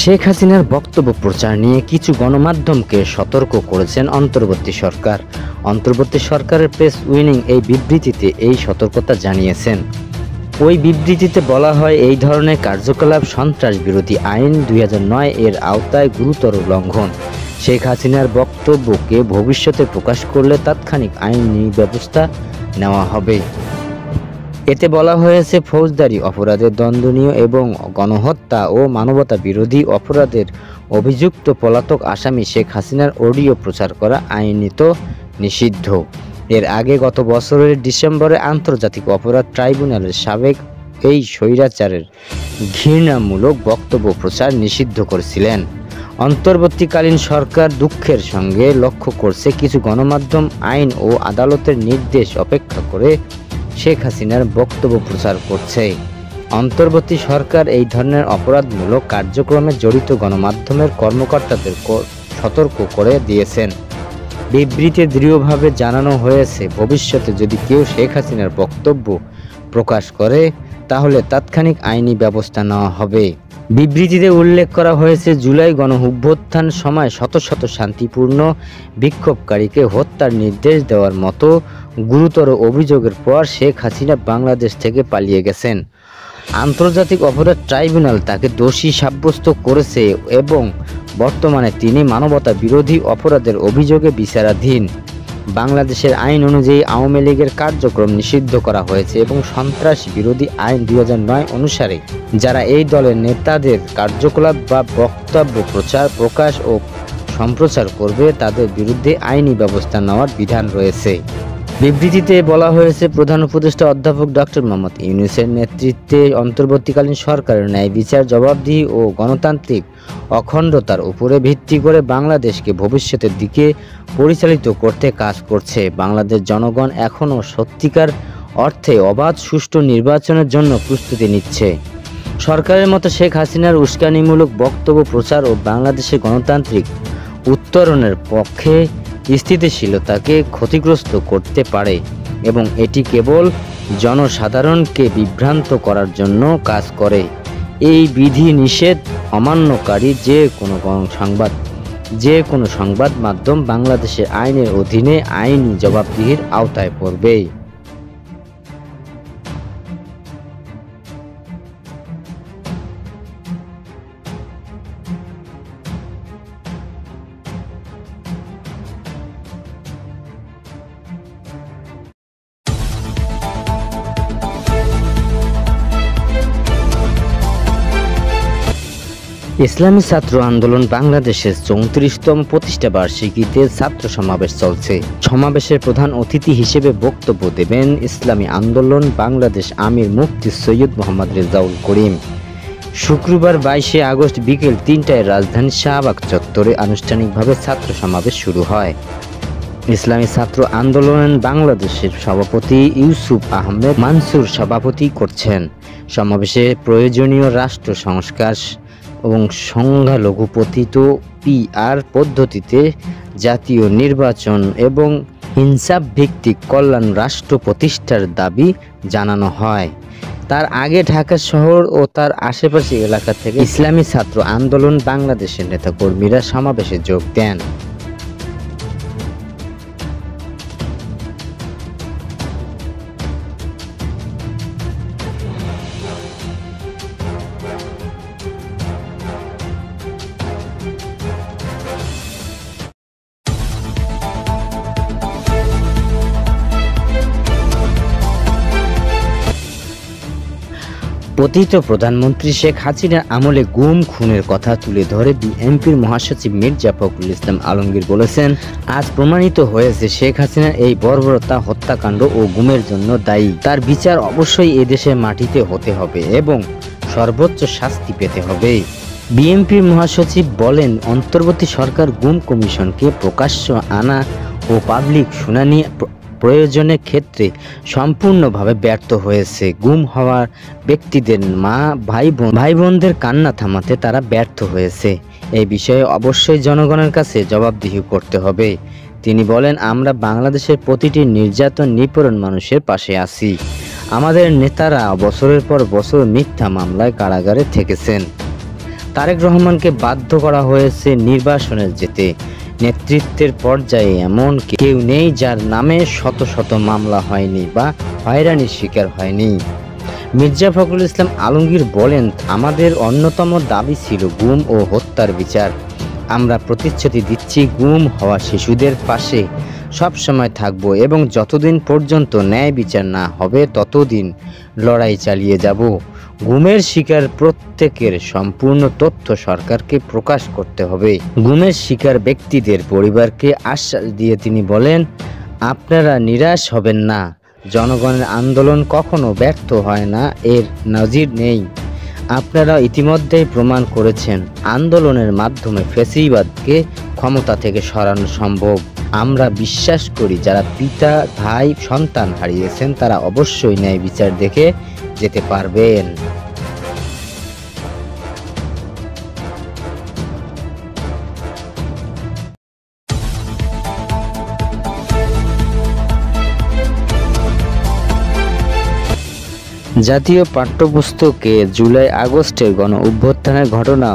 শেখ হাসিনার বক্তব্য প্রচার নিয়ে কিছু গণমাধ্যমকে সতর্ক করেছেন অন্তর্বর্তী সরকার। অন্তর্বর্তী সরকারের প্রেস উইং এই বিবৃতিতে এই সতর্কতা জানিয়েছেন। ওই বিবৃতিতে বলা হয়, এই ধরনের কার্যকলাপ সন্ত্রাস বিরোধী আইন 2009 এর আওতায় গুরুতর লঙ্ঘন। শেখ হাসিনার বক্তব্যকে ভবিষ্যতে প্রকাশ করলে তাৎক্ষণিক আইনি ব্যবস্থা নেওয়া হবে। এতে বলা হয়েছে, ফৌজদারি অপরাধে দণ্ডনীয় এবং গণহত্যা ও মানবতা বিরোধী অপরাধের অভিযুক্ত পলাতক আসামি শেখ হাসিনার অডিও প্রচার করা আইনত নিষিদ্ধ। এর আগে গত বছরের ডিসেম্বরে আন্তর্জাতিক অপরাধ ট্রাইব্যুনালের সাবেক এই স্বৈরাচারের ঘৃণামূলক বক্তব্য প্রচার নিষিদ্ধ করেছিলেন। অন্তর্বর্তীকালীন সরকার দুঃখের সঙ্গে লক্ষ্য করছে, কিছু গণমাধ্যম আইন ও আদালতের নির্দেশ অপেক্ষা করে শেখ হাসিনার বক্তব্য প্রচার করছে। অন্তর্বর্তী সরকার এই ধরনের অপরাধমূলক কার্যক্রমে জড়িত গণমাধ্যমের কর্মকর্তাদের সতর্ক করে দিয়েছেন। বিবৃতিতে দৃঢ়ভাবে জানানো হয়েছে, ভবিষ্যতে যদি কেউ শেখ হাসিনার বক্তব্য প্রকাশ করে তাহলে তাৎক্ষণিক আইনি ব্যবস্থা নেওয়া হবে। বিবৃতিতে উল্লেখ করা হয়েছে, জুলাই গণঅভ্যুত্থান সময় শত শত শান্তিপূর্ণ বিক্ষোভকারীকে হত্যার নির্দেশ দেওয়ার মতো গুরুতর অভিযোগের পর শেখ হাসিনা বাংলাদেশ থেকে পালিয়ে গেছেন। আন্তর্জাতিক অপরাধ ট্রাইব্যুনাল তাকে দোষী সাব্যস্ত করেছে এবং বর্তমানে তিনি মানবতা বিরোধী অপরাধের অভিযোগে বিচারাধীন। বাংলাদেশের আইন অনুযায়ী আওয়ামী লীগের কার্যক্রম নিষিদ্ধ করা হয়েছে এবং সন্ত্রাস বিরোধী আইন 2009 অনুসারে যারা এই দলের নেতাদের কার্যকলাপ বা বক্তব্য প্রকাশ ও সম্প্রচার করবে তাদের বিরুদ্ধে আইনি ব্যবস্থা নেওয়ার বিধান রয়েছে। বিবৃতিতে বলা হয়েছে, প্রধান উপদেষ্টা অধ্যাপক ডক্টর মোহাম্মদ ইউনূসের নেতৃত্বে অন্তর্বর্তীকালীন সরকারের ন্যায় বিচার, জবাবদিহি ও গণতান্ত্রিক অখণ্ডতার উপরে ভিত্তি করে বাংলাদেশকে ভবিষ্যতের দিকে পরিচালিত করতে কাজ করছে। বাংলাদেশ জনগণ এখনও সত্যিকার অর্থে অবাধ সুষ্ঠু নির্বাচনের জন্য প্রস্তুতি নিচ্ছে। সরকারের মতো শেখ হাসিনার উস্কানিমূলক বক্তব্য প্রচার ও বাংলাদেশের গণতান্ত্রিক উত্তরণের পক্ষে স্থিতিশীলতাকে ক্ষতিগ্রস্ত করতে পারে এবং এটি কেবল জনসাধারণকে বিভ্রান্ত করার জন্য কাজ করে। এই বিধি নিষেধ অমান্যকারী যে কোনো সংবাদ মাধ্যম বাংলাদেশের আইনের অধীনে আইনি জবাবদিহির আওতায় পড়বে। ইসলামী ছাত্র আন্দোলন বাংলাদেশের 34তম প্রতিষ্ঠা বার্ষিকীতে ছাত্র সমাবেশ চলছে। সমাবেশের প্রধান অতিথি হিসেবে বক্তব্য দেবেন ইসলামী আন্দোলন বাংলাদেশ আমির মুফতি সৈয়দ মোহাম্মদ রেজাউল করিম। শুক্রবার 22শে আগস্ট বিকেল 3টায় রাজধানীর শাহবাগ চত্বরে আনুষ্ঠানিকভাবে ছাত্র সমাবেশ শুরু হয়। ইসলামী ছাত্র আন্দোলন বাংলাদেশের সভাপতি ইউসুফ আহমেদ মানসুর সভাপতি করছেন। সমাবেশে প্রয়োজনীয় রাষ্ট্র সংস্কার এবং সংখ্যালঘুপতিত PR পদ্ধতিতে জাতীয় নির্বাচন এবং ইনসাফ ভিত্তিক কল্যাণ রাষ্ট্র প্রতিষ্ঠার দাবি জানানো হয়। তার আগে ঢাকা শহর ও তার আশেপাশে এলাকা থেকে ইসলামী ছাত্র আন্দোলন বাংলাদেশের নেতাকর্মীরা সমাবেশে যোগ দেন। পতিত প্রধানমন্ত্রী শেখ হাসিনার আমলে গুম খুনের কথা তুলে ধরে বিএনপির মহাসচিব মির্জা ফখরুল ইসলাম আলমগীর বলেছেন, আজ প্রমাণিত হয়েছে শেখ হাসিনার এই বর্বরতা, হত্যাকাণ্ড ও গুমের জন্য দায়ী। তার বিচার অবশ্যই এদেশের মাটিতে হতে হবে এবং সর্বোচ্চ শাস্তি পেতে হবে। বিএনপির মহাসচিব বলেন, অন্তর্বর্তী সরকার গুম কমিশনকে প্রকাশ্য আনা ও পাবলিক শুনানি প্রয়োজনের ক্ষেত্রে সম্পূর্ণভাবে ব্যর্থ হয়েছে। গুম হওয়ার ব্যক্তিদের মা ভাই বোনদের কান্না থামাতে তারা ব্যর্থ হয়েছে। এই বিষয়ে অবশ্যই জনগণের কাছে জবাবদিহি করতে হবে। তিনি বলেন, আমরা বাংলাদেশের প্রতিটি নির্যাতন নিপীড়ন মানুষের পাশে আছি। আমাদের নেতারা বছরের পর বছর মিথ্যা মামলায় কারাগারে থেকেছেন। তারেক রহমানকে বাধ্য করা হয়েছে নির্বাসনে যেতে। নেতৃত্বের পর্যায়ে এমন কেউ নেই যার নামে শত শত মামলা হয়নি বা হয়রানির শিকার হয়নি। মির্জা ফখরুল ইসলাম আলমগীর বলেন, আমাদের অন্যতম দাবি ছিল গুম ও হত্যার বিচার। আমরা প্রতিশ্রুতি দিচ্ছি গুম হওয়া শিশুদের পাশে সবসময় থাকব এবং যতদিন পর্যন্ত ন্যায় বিচার না হবে ততদিন লড়াই চালিয়ে যাব। গুমের শিকার প্রত্যেকের সম্পূর্ণ তথ্য সরকারকে প্রকাশ করতে হবে। গুমের শিকার ব্যক্তিদের পরিবারকে আশ্বাস দিয়ে তিনি বলেন, আপনারা নিরাশ হবেন না। জনগণের আন্দোলন কখনো ব্যর্থ হয় না, এর নজির নেই। আপনারা ইতিমধ্যেই প্রমাণ করেছেন আন্দোলনের মাধ্যমে ফ্যাসিবাদকে ক্ষমতা থেকে সরানো সম্ভব। আমরা বিশ্বাস করি যারা পিতা, ভাই, সন্তান হারিয়েছেন তারা অবশ্যই ন্যায় বিচার দেখে যেতে পারবেন। জাতীয় পাঠ্যপুস্তকে জুলাই আগস্টের গণ-অভ্যুত্থানের ঘটনা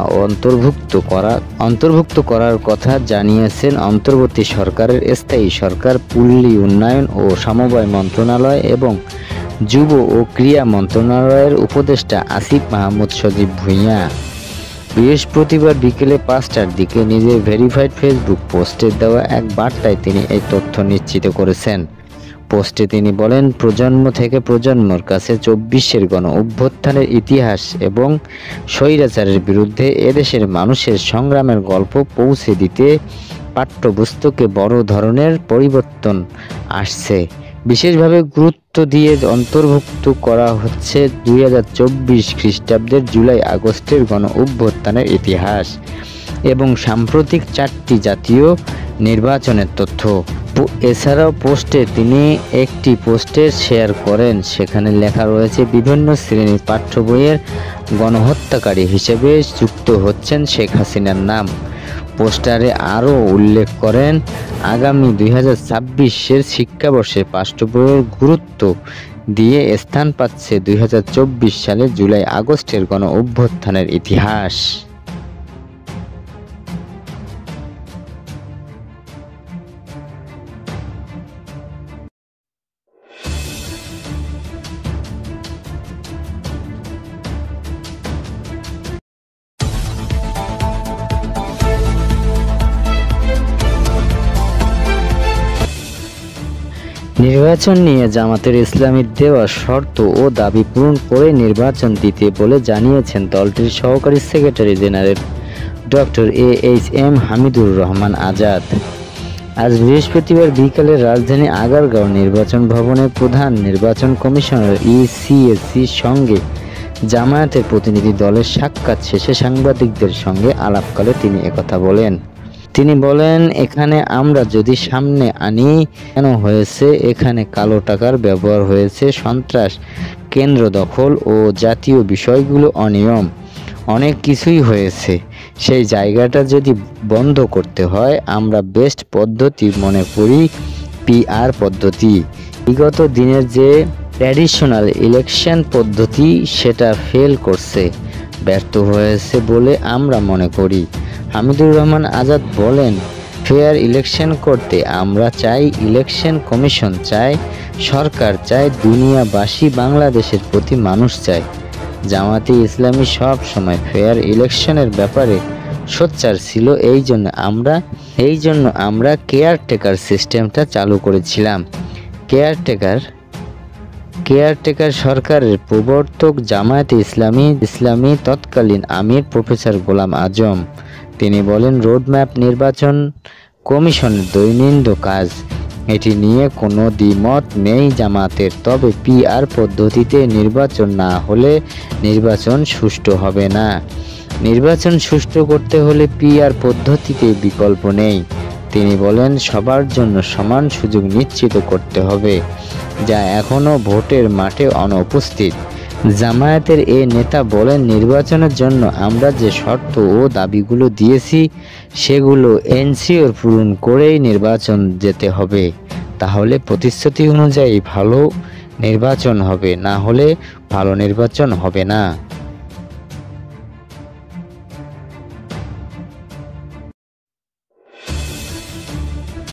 অন্তর্ভুক্ত করার কথা জানিয়েছেন অন্তর্বর্তী সরকারের স্থায়ী সরকার, পল্লী উন্নয়ন ও সমবায় মন্ত্রণালয় এবং যুব ও ক্রীড়া মন্ত্রণালয়ের উপদেষ্টা আসিফ মাহমুদ সজীব ভূঁইয়া। বৃহস্পতিবার বিকেলে 5টার দিকে নিজের ভেরিফাইড ফেসবুক পোস্টে দেওয়া এক বার্তায় তিনি এই তথ্য নিশ্চিত করেছেন। পোস্টে তিনি বলেন, প্রজন্ম থেকে প্রজন্মর কাছে 24-এর গণ-অভ্যুত্থানের ইতিহাস এবং স্বৈরাচারের বিরুদ্ধে এদেশের মানুষের সংগ্রামের গল্প পৌঁছে দিতে পাঠ্যপুস্তকে বড় ধরনের পরিবর্তন আসছে। বিশেষভাবে গুরুত্ব দিয়ে অন্তর্ভুক্ত করা হচ্ছে 2024 খ্রিস্টাব্দের জুলাই আগস্টের গণ-অভ্যুত্থানের ইতিহাস এবং সাম্প্রতিক 4টি জাতীয় নির্বাচনের তথ্য। এছাড়াও পোস্টে তিনি একটি পোস্টার শেয়ার করেন, সেখানে লেখা রয়েছে বিভিন্ন শ্রেণীর পাঠ্য বইয়ের গণহত্যাকারী হিসেবে যুক্ত হচ্ছেন শেখ হাসিনার নাম। পোস্টারে আরও উল্লেখ করেন, আগামী 2026-এর শিক্ষাবর্ষের পাঠ্য বইয়ের গুরুত্ব দিয়ে স্থান পাচ্ছে 2024 সালের জুলাই আগস্টের গণ-অভ্যুত্থানের ইতিহাস। নির্বাচন নিয়ে জামায়াতে ইসলামীর দেওয়া শর্ত ও দাবি পূরণ করে নির্বাচন দিতে বলে জানিয়েছেন দলটির সহকারী secretary general doctor AHM Hamidur Rahman Azad. আজ বৃহস্পতিবার বিকালে রাজধানী আগারগাঁও নির্বাচন ভবনে প্রধান নির্বাচন কমিশনার ECSCর সঙ্গে জামায়াতের প্রতিনিধি দলের সাক্ষাৎ শেষে সাংবাদিকদের সঙ্গে আলাপকালে তিনি একথা বলেন। তিনি বলেন, এখানে আমরা যদি সামনে আনি কেন হয়েছে, এখানে কালো টাকার ব্যবহার হয়েছে, সন্ত্রাস, কেন্দ্র দখল ও জাতীয় বিষয়গুলো অনিয়ম, অনেক কিছুই হয়েছে। সেই জায়গাটা যদি বন্ধ করতে হয় আমরা বেস্ট পদ্ধতি মনে করি PR পদ্ধতি। বিগত দিনের যে ট্র্যাডিশনাল ইলেকশন পদ্ধতি সেটা ফেল করছে, ব্যর্থ হয়েছে বলে আমরা মনে করি। হামিদুর রহমান আজাদ বলেন, ফেয়ার ইলেকশন করতে আমরা চাই, ইলেকশন কমিশন চায়, সরকার চায়, দুনিয়াবাসী বাংলাদেশের প্রতি মানুষ চায়। জামায়াতে ইসলামী সব সময় ফেয়ার ইলেকশনের ব্যাপারে সোচ্চার ছিল, এই জন্য আমরা কেয়ারটেকার সিস্টেমটা চালু করেছিলাম। কেয়ারটেকার সরকারের প্রবর্তক জামায়াতে ইসলামী তৎকালীন আমির প্রফেসর গোলাম আজম। তিনি বলেন, রোডম্যাপ নির্বাচন কমিশনের দৈনন্দিন কাজ, এটি নিয়ে কোনো দ্বিমত নেই জামায়াতের। তবে PR পদ্ধতিতে নির্বাচন না হলে নির্বাচন সুষ্ঠু হবে না। নির্বাচন সুষ্ঠু করতে হলে PR পদ্ধতিতে বিকল্প নেই। তিনি বলেন, সবার জন্য সমান সুযোগ নিশ্চিত করতে হবে, যা এখনও ভোটের মাঠে অনুপস্থিত। জামায়াতের এ নেতা বলেন, নির্বাচনের জন্য আমরা যে শর্ত ও দাবিগুলো দিয়েছি সেগুলো এনসিওর পূরণ করেই নির্বাচন যেতে হবে, তাহলে প্রতিশ্রুতি অনুযায়ী ভালো নির্বাচন হবে, না হলে ভালো নির্বাচন হবে না।